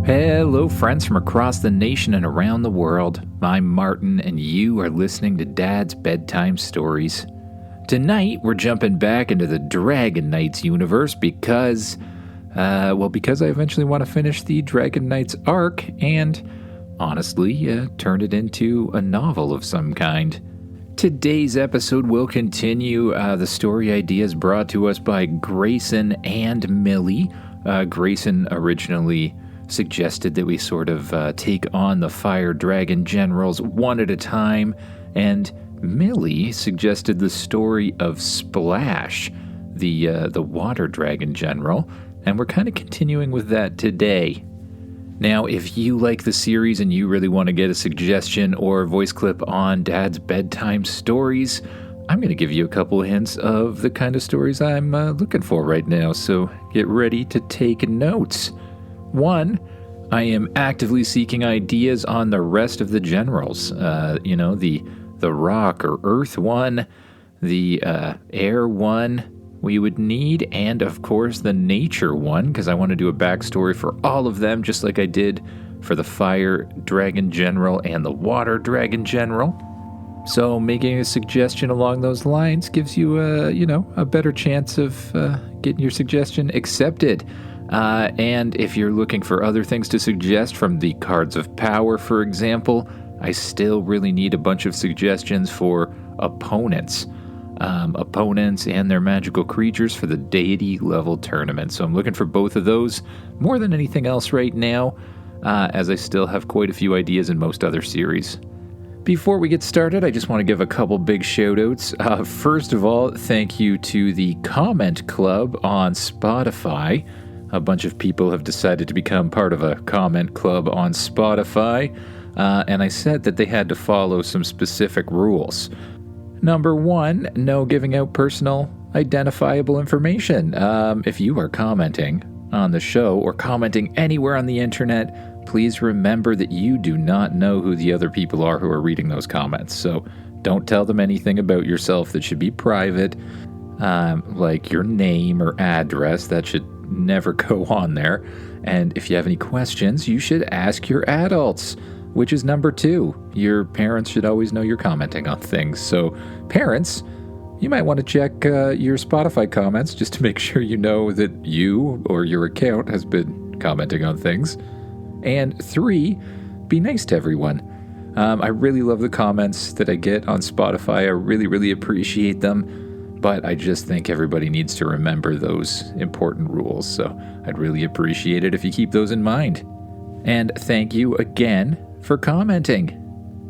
Hello, friends from across the nation and around the world. I'm Martin, and you are listening to Dad's Bedtime Stories. Tonight, we're jumping back into the Dragon Knights universe because I eventually want to finish the Dragon Knights arc and, honestly, turn it into a novel of some kind. Today's episode will continue the story ideas brought to us by Grayson and Millie. Grayson originally suggested that we sort of take on the Fire Dragon generals one at a time, and Millie suggested the story of Splash, the Water Dragon general, and we're kind of continuing with that today. Now, if you like the series and you really want to get a suggestion or voice clip on Dad's Bedtime Stories, I'm going to give you a couple hints of the kind of stories I'm looking for right now, so get ready to take notes. 1, I am actively seeking ideas on the rest of the generals. The rock or earth one, the air one we would need, and of course the nature one, because I want to do a backstory for all of them, just like I did for the Fire Dragon General and the Water Dragon General. So making a suggestion along those lines gives you a better chance of getting your suggestion accepted. And if you're looking for other things to suggest from the Cards of Power, for example, I still really need a bunch of suggestions for opponents and their magical creatures for the deity level tournament. So I'm looking for both of those more than anything else right now, as I still have quite a few ideas in most other series. Before we get started, I just want to give a couple big shout-outs. First of all, thank you to the Comment Club on Spotify. A bunch of people have decided to become part of a comment club on Spotify, and I said that they had to follow some specific rules. Number 1, no giving out personal identifiable information. If you are commenting on the show or commenting anywhere on the internet, please remember that you do not know who the other people are who are reading those comments. So don't tell them anything about yourself that should be private, like your name or address. That should never go on there. And if you have any questions, you should ask your adults, which is number 2. Your parents should always know you're commenting on things. So parents, you might want to check your Spotify comments just to make sure you know that you or your account has been commenting on things. And 3, be nice to everyone. I really love the comments that I get on Spotify. I really, really appreciate them. But I just think everybody needs to remember those important rules, so I'd really appreciate it if you keep those in mind. And thank you again for commenting.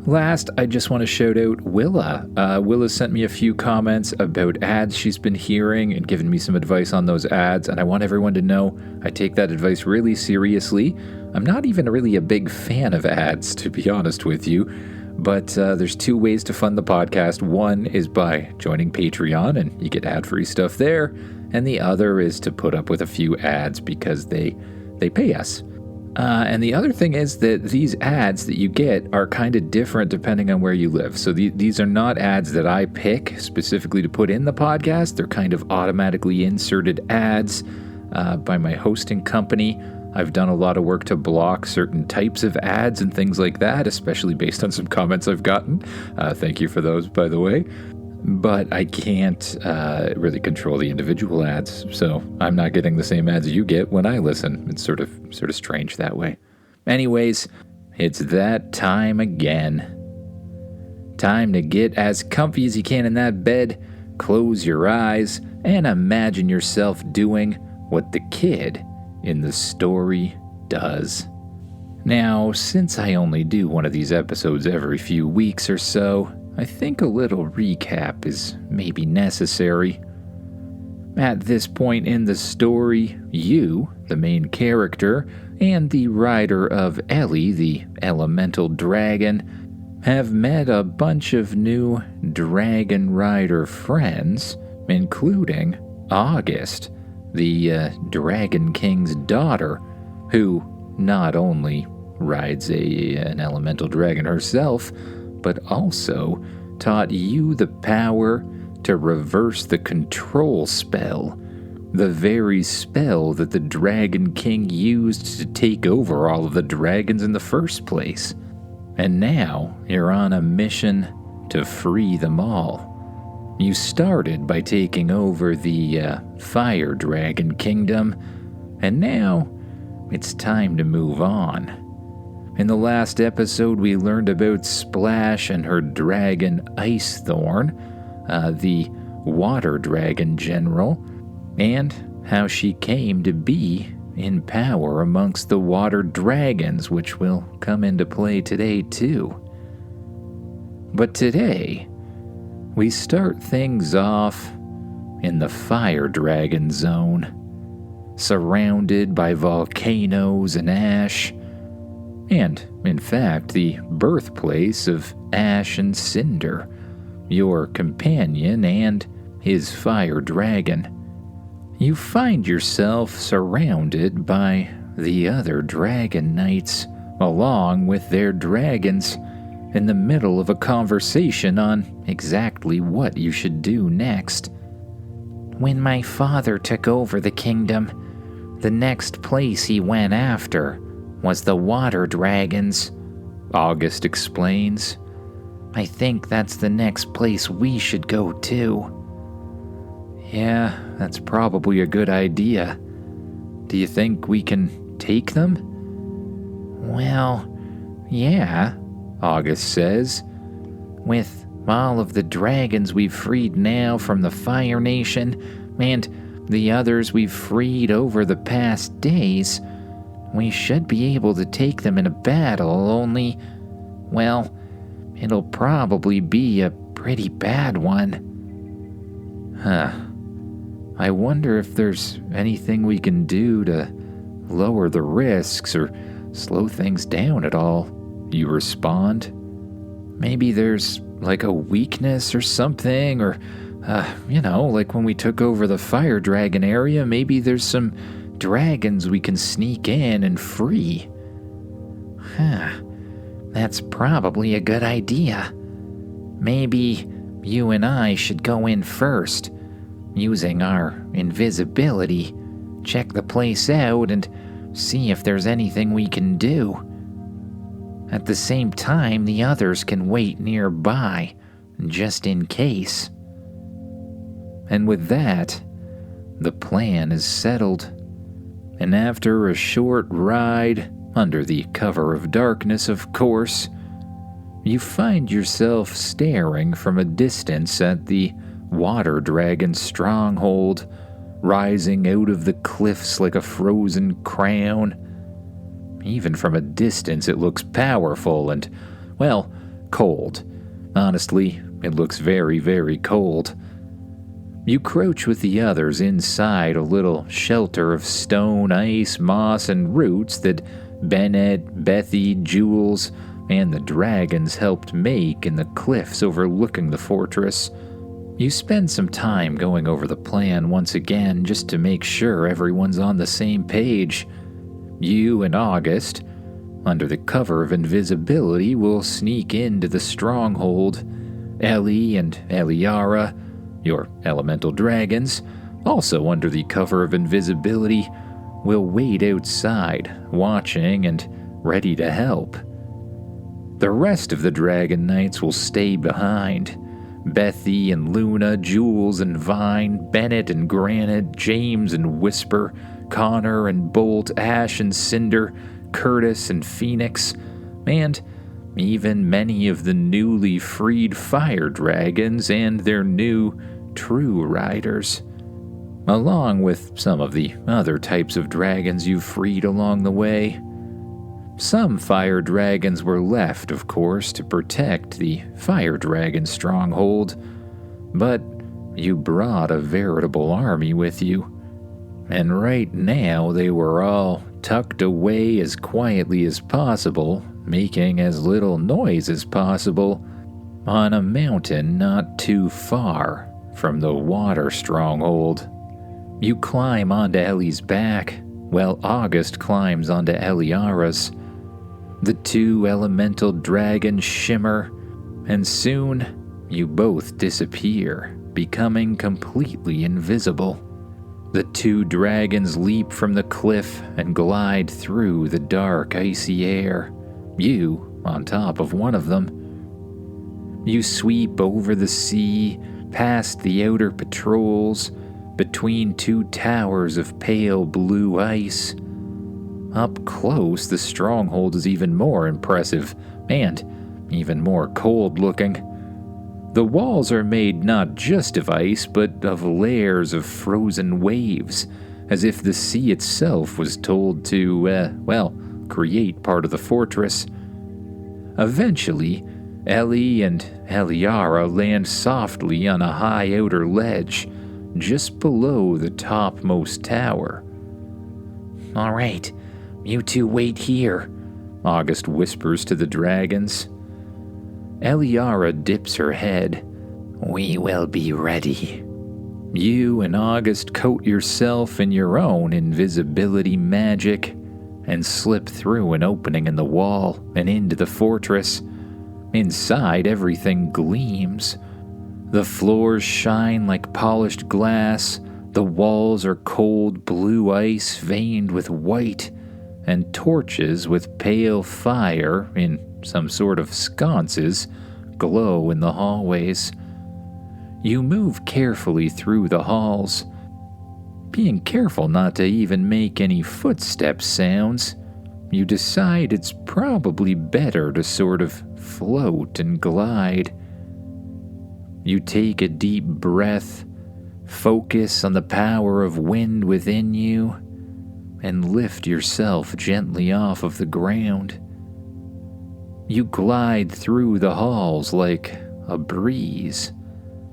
Last, I just want to shout out Willa. Willa sent me a few comments about ads she's been hearing and given me some advice on those ads, and I want everyone to know I take that advice really seriously. I'm not even really a big fan of ads, to be honest with you. But there's 2 ways to fund the podcast. One is by joining Patreon, and you get ad-free stuff there. And the other is to put up with a few ads because they pay us. And the other thing is that these ads that you get are kind of different depending on where you live. So these are not ads that I pick specifically to put in the podcast. They're kind of automatically inserted ads by my hosting company. I've done a lot of work to block certain types of ads and things like that, especially based on some comments I've gotten. Thank you for those, by the way. But I can't really control the individual ads, so I'm not getting the same ads you get when I listen. It's sort of strange that way. Anyways, it's that time again. Time to get as comfy as you can in that bed, close your eyes, and imagine yourself doing what the kid in the story does. Now, since I only do one of these episodes every few weeks or so, I think a little recap is maybe necessary. At this point in the story, you, the main character, and the rider of Ellie, the elemental dragon, have met a bunch of new dragon rider friends, including August, the Dragon King's daughter, who not only rides an elemental dragon herself, but also taught you the power to reverse the control spell, the very spell that the Dragon King used to take over all of the dragons in the first place. And now you're on a mission to free them all. You started by taking over the Fire Dragon Kingdom, and now it's time to move on. In the last episode, we learned about Splash and her dragon Ice Thorn, the Water Dragon General, and how she came to be in power amongst the water dragons, which will come into play today too. But today, we start things off in the Fire Dragon Zone, surrounded by volcanoes and ash, and, in fact, the birthplace of Ash and Cinder, your companion and his fire dragon. You find yourself surrounded by the other dragon knights, along with their dragons, in the middle of a conversation on exactly what you should do next. When my father took over the kingdom, the next place he went after was the water dragons, August explains. I think that's the next place we should go too. Yeah, that's probably a good idea. Do you think we can take them? Well, yeah, August says. With all of the dragons we've freed now from the Fire Nation, and the others we've freed over the past days, we should be able to take them in a battle, only, well, it'll probably be a pretty bad one. I wonder if there's anything we can do to lower the risks or slow things down at all, you respond. Maybe there's like a weakness or something, or, like when we took over the Fire Dragon area, maybe there's some dragons we can sneak in and free. That's probably a good idea. Maybe you and I should go in first, using our invisibility, check the place out and see if there's anything we can do. At the same time, the others can wait nearby, just in case. And with that, the plan is settled. And after a short ride, under the cover of darkness, of course, you find yourself staring from a distance at the Water Dragon Stronghold, rising out of the cliffs like a frozen crown. Even from a distance, it looks powerful and, well, cold. Honestly, it looks very, very cold. You crouch with the others inside a little shelter of stone, ice, moss, and roots that Bennett, Bethy, Jules, and the dragons helped make in the cliffs overlooking the fortress. You spend some time going over the plan once again just to make sure everyone's on the same page. You and August, under the cover of invisibility, will sneak into the stronghold. Ellie and Eliara, your elemental dragons, also under the cover of invisibility, will wait outside, watching and ready to help. The rest of the Dragon Knights will stay behind. Bethy and Luna, Jules and Vine, Bennett and Granite, James and Whisper, Connor and Bolt, Ash and Cinder, Curtis and Phoenix, and even many of the newly freed fire dragons and their new true riders, along with some of the other types of dragons you freed along the way. Some fire dragons were left, of course, to protect the Fire Dragon Stronghold, but you brought a veritable army with you, and right now they were all tucked away as quietly as possible, making as little noise as possible, on a mountain not too far from the Water Stronghold. You climb onto Ellie's back, while August climbs onto Eliara's. The two elemental dragons shimmer, and soon you both disappear, becoming completely invisible. The two dragons leap from the cliff and glide through the dark, icy air, you on top of one of them. You sweep over the sea, past the outer patrols, between two towers of pale blue ice. Up close, the stronghold is even more impressive, and even more cold-looking. The walls are made not just of ice, but of layers of frozen waves, as if the sea itself was told to, create part of the fortress. Eventually, Ellie and Eliara land softly on a high outer ledge, just below the topmost tower. "All right, you two wait here," August whispers to the dragons. Eliara dips her head. "We will be ready." You and August coat yourself in your own invisibility magic and slip through an opening in the wall and into the fortress. Inside, everything gleams. The floors shine like polished glass, the walls are cold blue ice veined with white, and torches with pale fire in some sort of sconces glow in the hallways. You move carefully through the halls, being careful not to even make any footstep sounds. You decide it's probably better to sort of float and glide. You take a deep breath, focus on the power of wind within you, and lift yourself gently off of the ground. You glide through the halls like a breeze,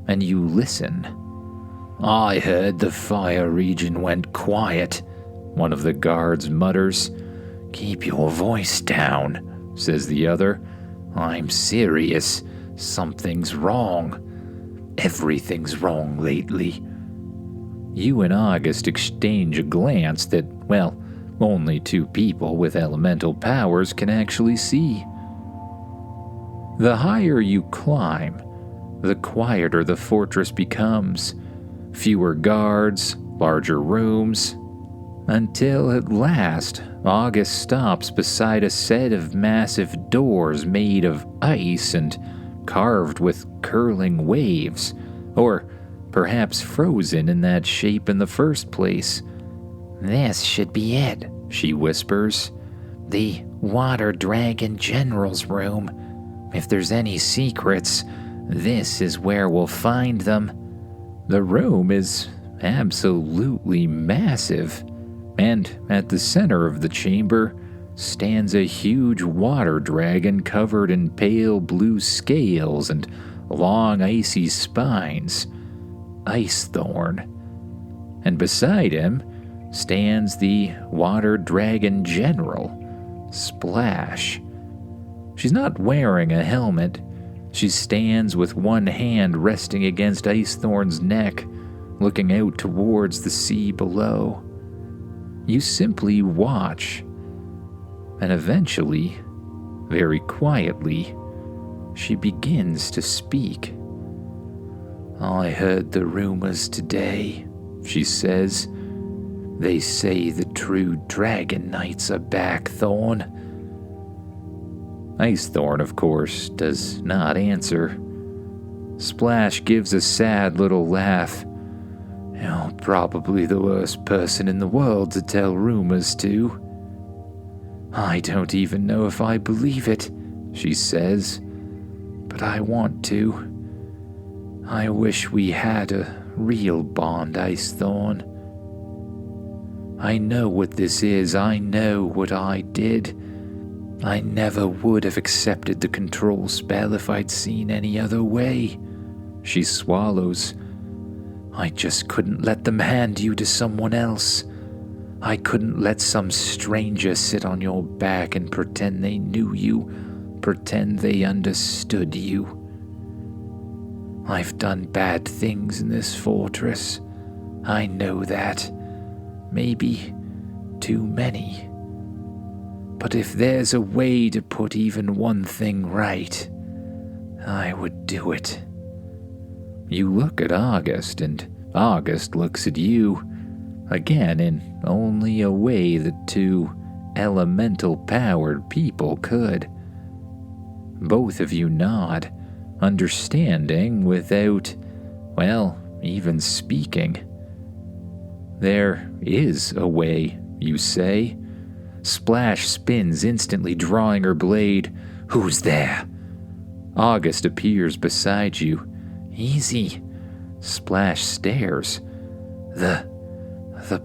and you listen. "I heard the fire region went quiet," one of the guards mutters. "Keep your voice down," says the other. "I'm serious. Something's wrong. Everything's wrong lately." You and August exchange a glance that, only two people with elemental powers can actually see. The higher you climb, the quieter the fortress becomes. Fewer guards, larger rooms, until at last August stops beside a set of massive doors made of ice and carved with curling waves, or perhaps frozen in that shape in the first place. "This should be it," she whispers. "The Water Dragon General's room. If there's any secrets, this is where we'll find them." The room is absolutely massive, and at the center of the chamber stands a huge water dragon covered in pale blue scales and long icy spines, Ice Thorn. And beside him stands the Water Dragon General, Splash. She's not wearing a helmet. She stands with one hand resting against Ice Thorn's neck, looking out towards the sea below. You simply watch, and eventually, very quietly, she begins to speak. "I heard the rumors today," she says. "They say the true Dragon Knights are back, Thorn." Ice Thorn, of course, does not answer. Splash gives a sad little laugh. "You're probably the worst person in the world to tell rumors to." "I don't even know if I believe it," she says. "But I want to. I wish we had a real bond, Ice Thorn. I know what this is. I know what I did. I never would have accepted the control spell if I'd seen any other way." She swallows. "I just couldn't let them hand you to someone else. I couldn't let some stranger sit on your back and pretend they knew you, pretend they understood you. I've done bad things in this fortress. I know that. Maybe too many. But if there's a way to put even one thing right, I would do it." You look at August, and August looks at you. again in only a way that two elemental-powered people could. Both of you nod, understanding without, well, even speaking. There is a way, you say. Splash spins, instantly drawing her blade. Who's there? August appears beside you. Easy. Splash stares. The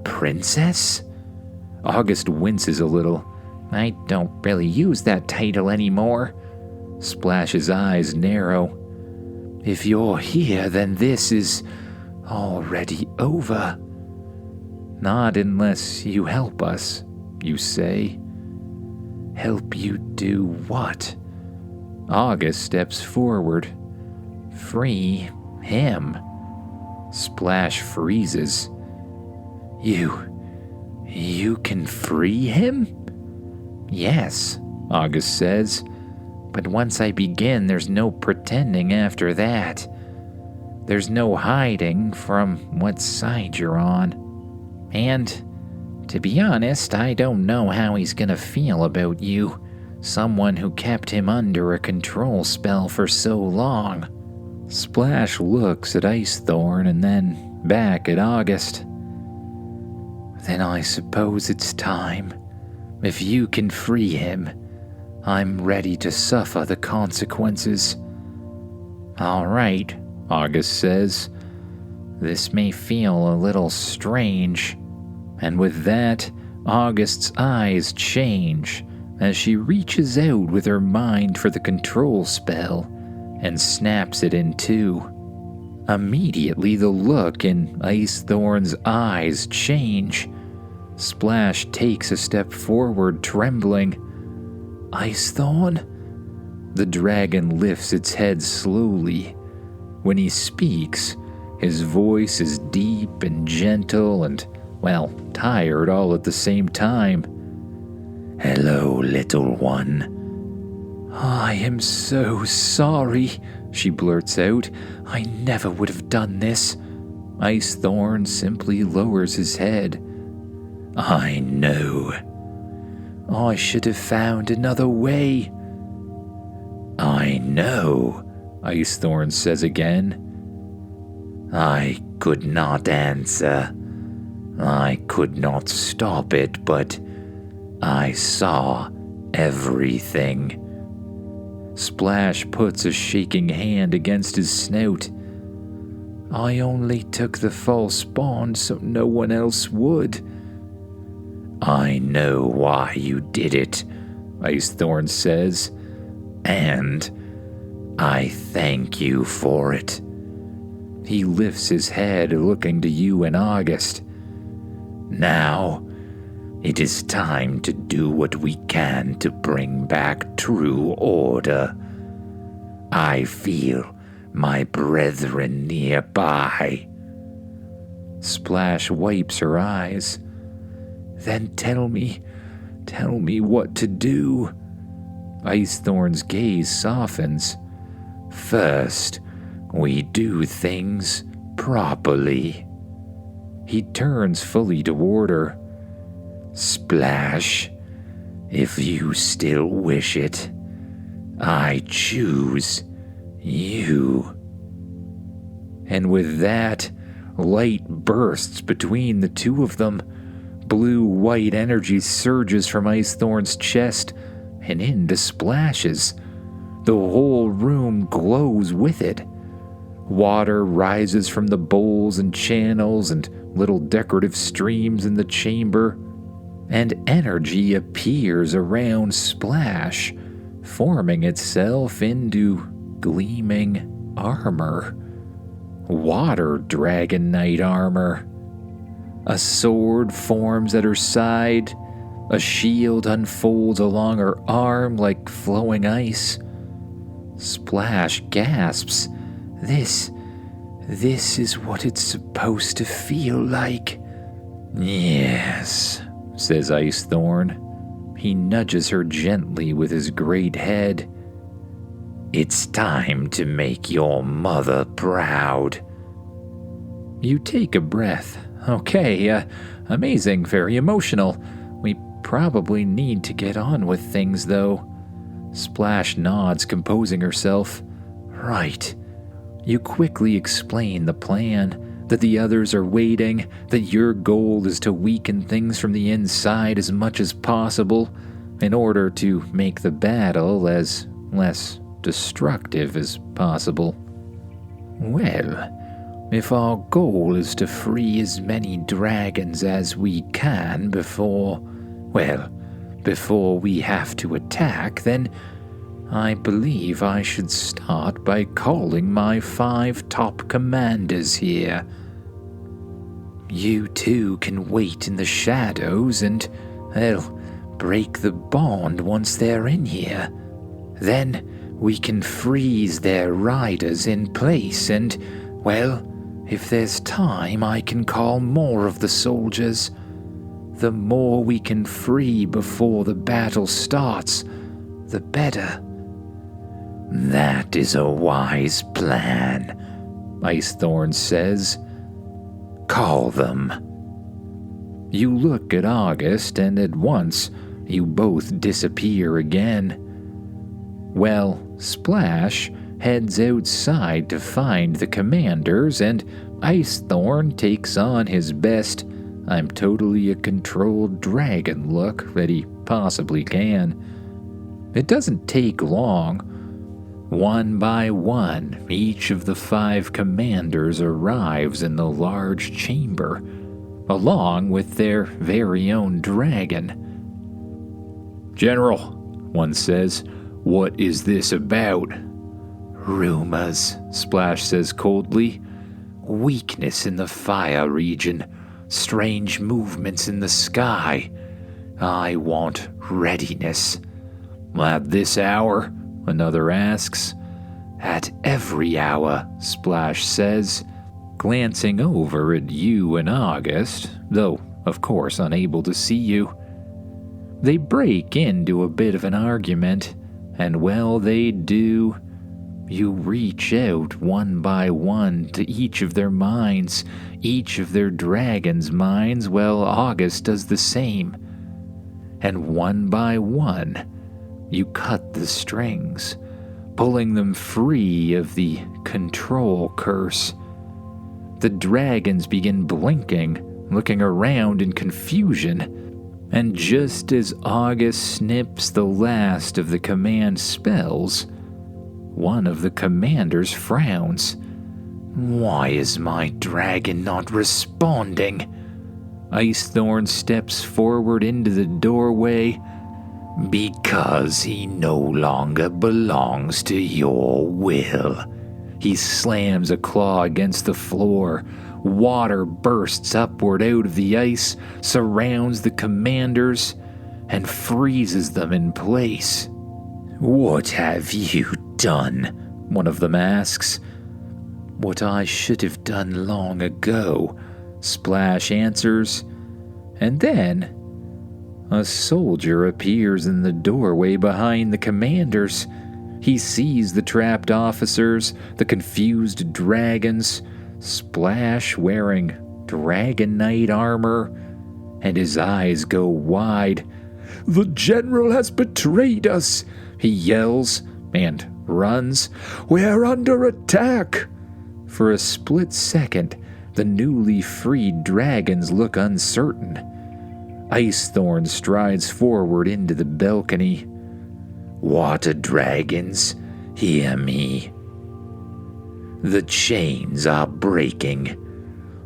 princess? August winces a little. I don't really use that title anymore. Splash's eyes narrow. If you're here, then this is already over. Not unless you help us, you say. Help you do what? August steps forward. Free him. Splash freezes. You can free him? Yes, August says. But once I begin, there's no pretending after that. There's no hiding from what side you're on. And, to be honest, I don't know how he's gonna feel about you, someone who kept him under a control spell for so long. Splash looks at Ice Thorn and then back at August. Then I suppose it's time. If you can free him, I'm ready to suffer the consequences. All right, August says. This may feel a little strange. And with that, August's eyes change as she reaches out with her mind for the control spell and snaps it in two. Immediately, the look in Ice Thorn's eyes change. Splash takes a step forward, trembling. Ice Thorn? The dragon lifts its head slowly. When he speaks, his voice is deep and gentle and, well, tired all at the same time. Hello, little one. I am so sorry, she blurts out. I never would have done this. Ice Thorn simply lowers his head. I know. I should have found another way. I know, Ice Thorn says again. I could not answer. I could not stop it, but I saw everything. Splash puts a shaking hand against his snout. I only took the false bond so no one else would. I know why you did it, Ice Thorn says, and I thank you for it. He lifts his head, looking to you and August. Now, it is time to do what we can to bring back true order. I feel my brethren nearby. Splash wipes her eyes. Then tell me what to do. Ice Thorn's gaze softens. First, we do things properly. He turns fully toward her. Splash, if you still wish it, I choose you. And with that, light bursts between the two of them. Blue-white energy surges from Ice Thorn's chest and into Splash's. The whole room glows with it. Water rises from the bowls and channels and little decorative streams in the chamber, and energy appears around Splash, forming itself into gleaming armor. Water Dragon Knight armor. A sword forms at her side. A shield unfolds along her arm like flowing ice. Splash gasps. This is what it's supposed to feel like. Yes, says Ice Thorn. He nudges her gently with his great head. It's time to make your mother proud. You take a breath, Okay, amazing, very emotional. We probably need to get on with things, though. Splash nods, composing herself. Right. You quickly explain the plan, that the others are waiting, that your goal is to weaken things from the inside as much as possible in order to make the battle as less destructive as possible. Well, if our goal is to free as many dragons as we can before we have to attack, then I believe I should start by calling my 5 top commanders here. You two can wait in the shadows and, break the bond once they're in here. Then we can freeze their riders in place and, if there's time, I can call more of the soldiers. The more we can free before the battle starts, the better. That is a wise plan, Ice Thorn says. Call them. You look at August, and at once you both disappear again. Well, Splash heads outside to find the commanders, and Ice Thorn takes on his best I'm totally a controlled dragon look that he possibly can. It doesn't take long. One by one, each of the 5 commanders arrives in the large chamber, along with their very own dragon. General, one says, what is this about? Rumors, Splash says coldly. Weakness in the fire region. Strange movements in the sky. I want readiness. At this hour? Another asks. At every hour, Splash says, glancing over at you and August, though, of course, unable to see you. They break into a bit of an argument, and they do. You reach out one by one to each of their minds, each of their dragons' minds, August does the same. And one by one, you cut the strings, pulling them free of the control curse. The dragons begin blinking, looking around in confusion, and just as August snips the last of the command spells, one of the commanders frowns. Why is my dragon not responding? Ice Thorn steps forward into the doorway. Because he no longer belongs to your will. He slams a claw against the floor. Water bursts upward out of the ice, surrounds the commanders, and freezes them in place. What have you done? One of them asks. What I should have done long ago, Splash answers. And then a soldier appears in the doorway behind the commanders. He sees the trapped officers, the confused dragons, Splash wearing Dragon Knight armor, and his eyes go wide. The general has betrayed us, he yells and runs. We're under attack. For a split second, the newly freed dragons look uncertain. Ice Thorn strides forward into the balcony. Water dragons, hear me. The chains are breaking.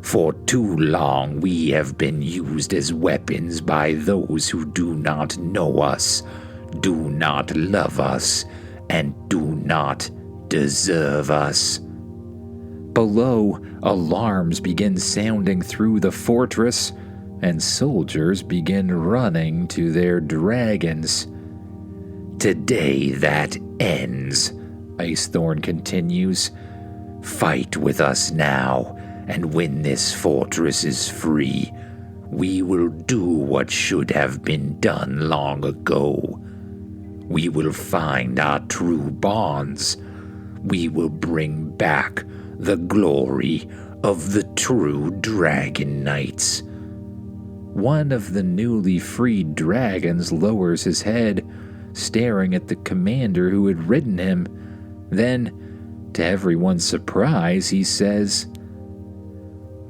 For too long we have been used as weapons by those who do not know us, do not love us, and do not deserve us. Below, alarms begin sounding through the fortress, and soldiers begin running to their dragons. Today that ends, Ice Thorn continues. Fight with us now, and when this fortress is free, we will do what should have been done long ago. We will find our true bonds. We will bring back the glory of the true Dragon Knights. One of the newly freed dragons lowers his head, staring at the commander who had ridden him. Then, to everyone's surprise, he says,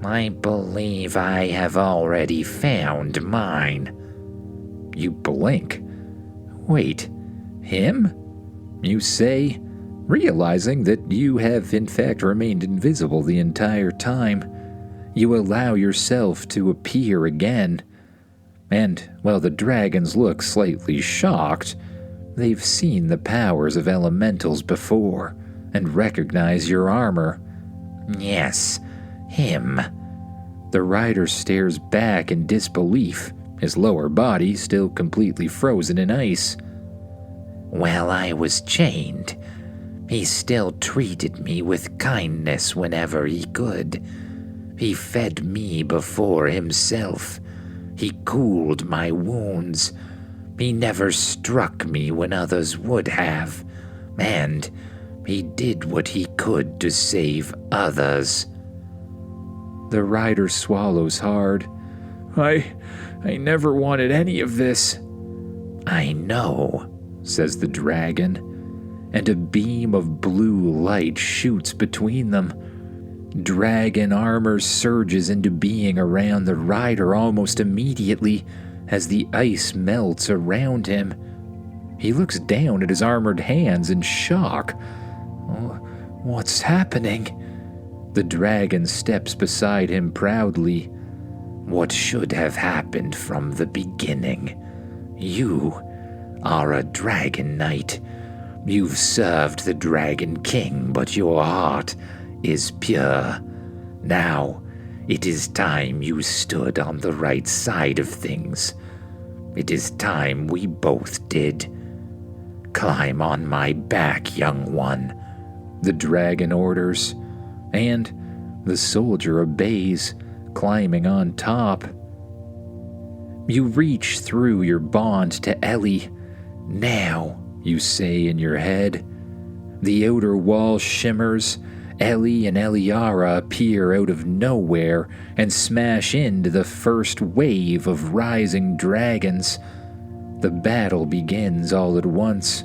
I believe I have already found mine. You blink. Wait, him? You say, realizing that you have in fact remained invisible the entire time. You allow yourself to appear again. And while the dragons look slightly shocked, they've seen the powers of elementals before and recognize your armor. Yes, him. The rider stares back in disbelief, his lower body still completely frozen in ice. While I was chained, he still treated me with kindness whenever he could. He fed me before himself. He cooled my wounds. He never struck me when others would have. And he did what he could to save others. The rider swallows hard. I never wanted any of this. I know, says the dragon, and a beam of blue light shoots between them. Dragon armor surges into being around the rider almost immediately as the ice melts around him. He looks down at his armored hands in shock. What's happening? The dragon steps beside him proudly. What should have happened from the beginning? You are a dragon knight. You've served the Dragon King, but your heart is pure. Now, it is time you stood on the right side of things. It is time we both did. Climb on my back, young one, the dragon orders, and the soldier obeys, climbing on top. You reach through your bond to Ellie. Now, you say in your head. The outer wall shimmers. Ellie and Eliara appear out of nowhere and smash into the first wave of rising dragons. The battle begins all at once.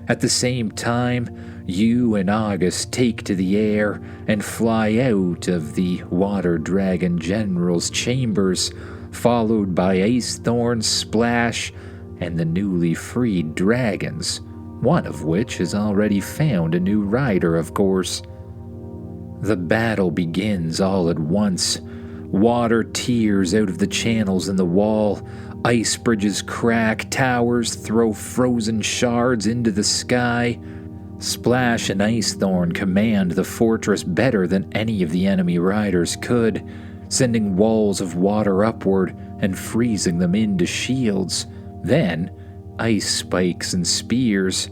At the same time, you and August take to the air and fly out of the Water Dragon General's chambers, followed by Ice Thorn, Splash, and the newly freed dragons, one of which has already found a new rider, of course. The battle begins all at once. Water tears out of the channels in the wall. Ice bridges crack, towers throw frozen shards into the sky. Splash and Ice Thorn command the fortress better than any of the enemy riders could, sending walls of water upward and freezing them into shields. Then, ice spikes and spears.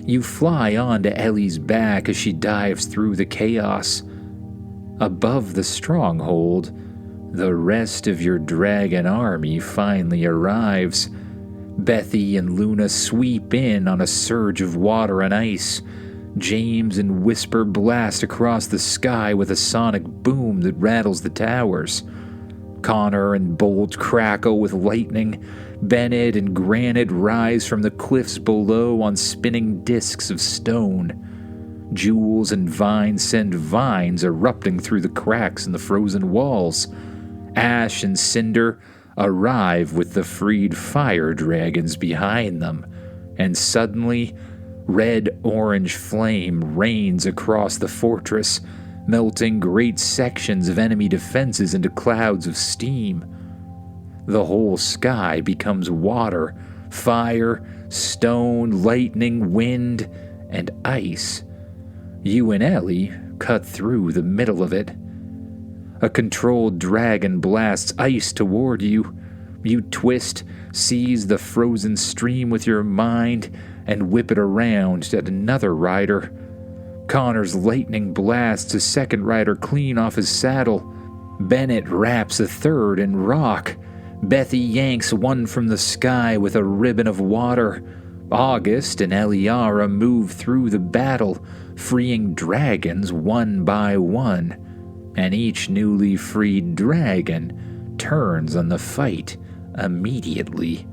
You fly onto Ellie's back as she dives through the chaos. Above the stronghold, the rest of your dragon army finally arrives. Bethy and Luna sweep in on a surge of water and ice. James and Whisper blast across the sky with a sonic boom that rattles the towers. Connor and Bolt crackle with lightning. Bennett and Granite rise from the cliffs below on spinning discs of stone. Jules and Vine send vines erupting through the cracks in the frozen walls. Ash and Cinder arrive with the freed fire dragons behind them, and suddenly, red-orange flame rains across the fortress, melting great sections of enemy defenses into clouds of steam. The whole sky becomes water, fire, stone, lightning, wind, and ice. You and Ellie cut through the middle of it. A controlled dragon blasts ice toward you. You twist, seize the frozen stream with your mind, and whip it around at another rider. Connor's lightning blasts a second rider clean off his saddle. Bennett wraps a third in rock. Bethy yanks one from the sky with a ribbon of water. August and Eliara move through the battle, freeing dragons one by one. and each newly freed dragon turns on the fight immediately.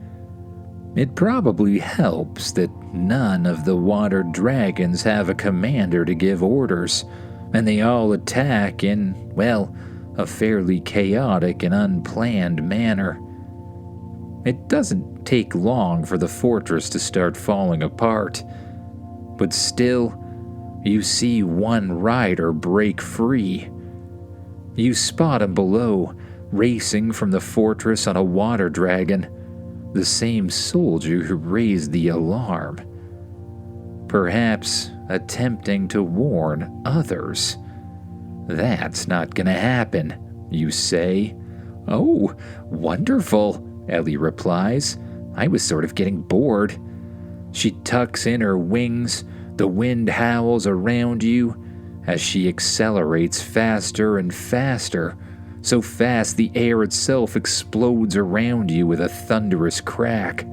It probably helps that none of the water dragons have a commander to give orders, and they all attack in, well, a fairly chaotic and unplanned manner. It doesn't take long for the fortress to start falling apart, but still, you see one rider break free. You spot him below, racing from the fortress on a water dragon, the same soldier who raised the alarm. Perhaps attempting to warn others. That's not gonna happen, you say. Oh, wonderful, Ellie replies. I was sort of getting bored. She tucks in her wings, the wind howls around you as she accelerates faster and faster, so fast the air itself explodes around you with a thunderous crack.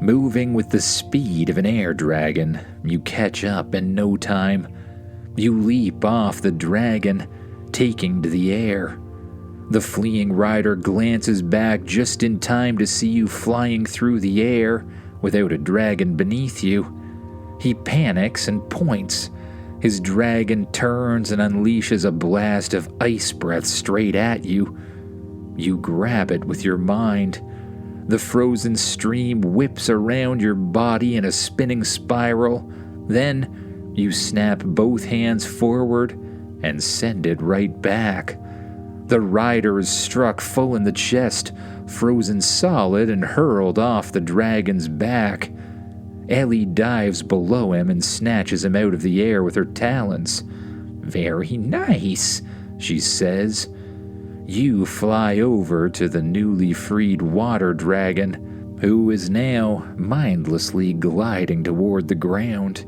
Moving with the speed of an air dragon, you catch up in no time. You leap off the dragon, taking to the air. The fleeing rider glances back just in time to see you flying through the air without a dragon beneath you. He panics and points. His dragon turns and unleashes a blast of ice breath straight at you. You grab it with your mind. The frozen stream whips around your body in a spinning spiral. Then you snap both hands forward and send it right back. The rider is struck full in the chest, frozen solid and hurled off the dragon's back. Ellie dives below him and snatches him out of the air with her talons. Very nice, she says. You fly over to the newly freed water dragon, who is now mindlessly gliding toward the ground.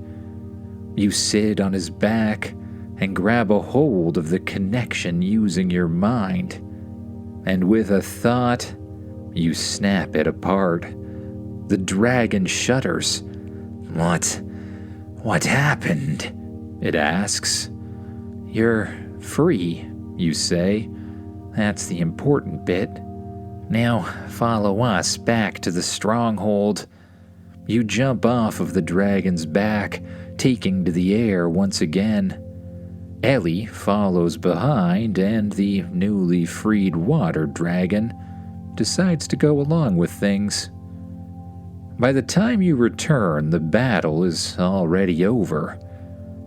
You sit on his back and grab a hold of the connection using your mind. And with a thought, you snap it apart. The dragon shudders. What happened? It asks. You're free, you say. That's the important bit. Now follow us back to the stronghold. You jump off of the dragon's back, taking to the air once again. Ellie follows behind, and the newly freed water dragon decides to go along with things. By the time you return, the battle is already over.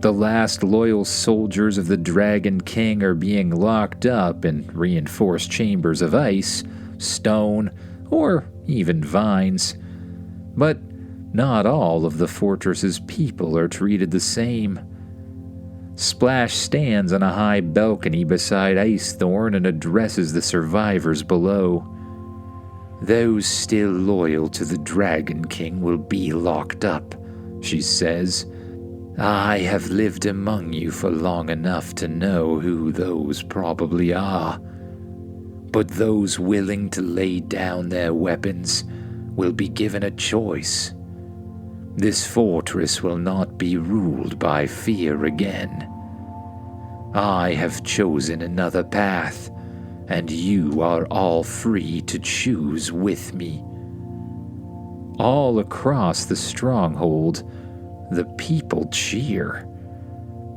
The last loyal soldiers of the Dragon King are being locked up in reinforced chambers of ice, stone, or even vines. But not all of the fortress's people are treated the same. Splash stands on a high balcony beside Ice Thorn and addresses the survivors below. Those still loyal to the Dragon King will be locked up, she says. I have lived among you for long enough to know who those probably are. But those willing to lay down their weapons will be given a choice. This fortress will not be ruled by fear again. I have chosen another path, and you are all free to choose with me. All across the stronghold, the people cheer.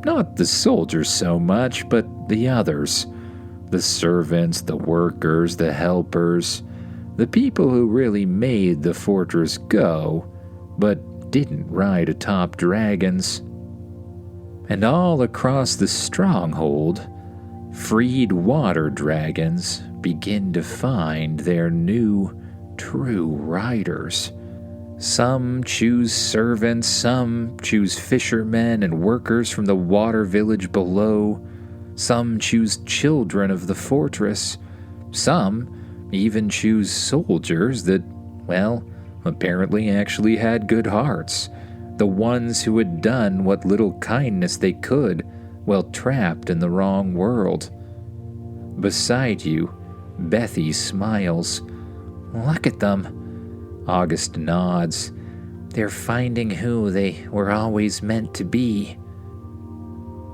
Not the soldiers so much, but the others. The servants, the workers, the helpers. The people who really made the fortress go, but didn't ride atop dragons. And all across the stronghold, freed water dragons begin to find their new, true riders. Some choose servants, some choose fishermen and workers from the water village below. Some choose children of the fortress. Some even choose soldiers that, well, apparently actually had good hearts. The ones who had done what little kindness they could while trapped in the wrong world. Beside you, Bethy smiles. Look at them. August nods. They're finding who they were always meant to be.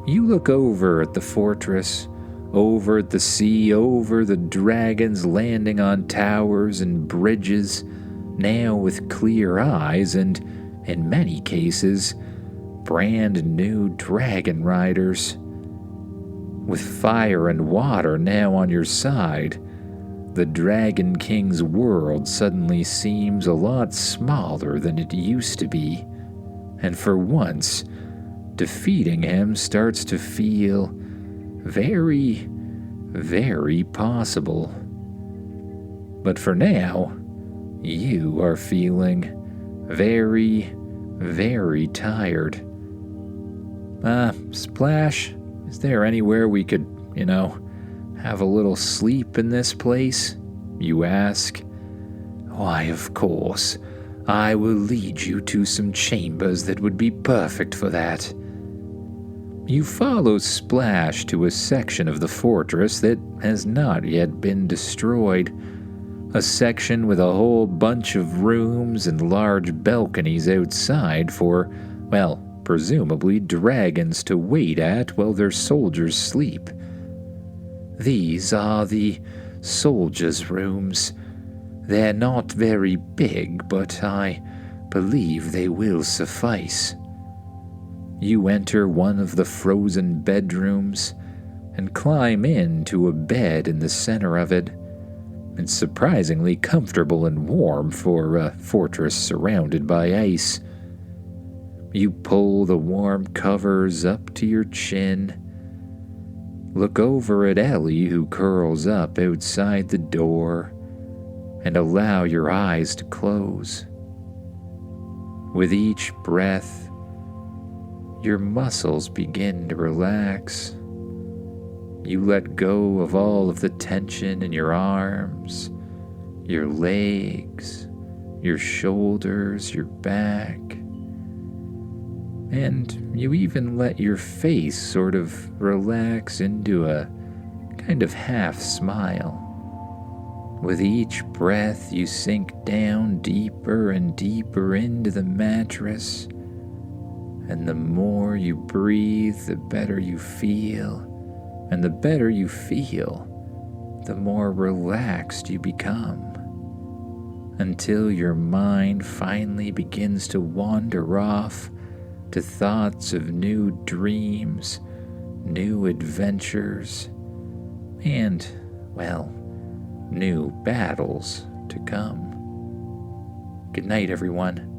You look over at the fortress, over at the sea, over the dragons landing on towers and bridges, now with clear eyes and, in many cases, brand new dragon riders. With fire and water now on your side, the Dragon King's world suddenly seems a lot smaller than it used to be, and for once, defeating him starts to feel very, very possible. But for now, you are feeling very, very tired. Splash, is there anywhere we could, have a little sleep in this place? You ask. Why, of course. I will lead you to some chambers that would be perfect for that. You follow Splash to a section of the fortress that has not yet been destroyed. A section with a whole bunch of rooms and large balconies outside for, well, presumably dragons to wait at while their soldiers sleep. These are the soldiers' rooms. They're not very big, but I believe they will suffice. You enter one of the frozen bedrooms and climb into a bed in the center of it. It's surprisingly comfortable and warm for a fortress surrounded by ice. You pull the warm covers up to your chin, look over at Ellie who curls up outside the door, and allow your eyes to close. With each breath, your muscles begin to relax. You let go of all of the tension in your arms, your legs, your shoulders, your back. And you even let your face sort of relax into a kind of half smile. With each breath, you sink down deeper and deeper into the mattress. And the more you breathe, the better you feel. And the better you feel, the more relaxed you become. Until your mind finally begins to wander off to thoughts of new dreams, new adventures, and, well, new battles to come. Good night, everyone.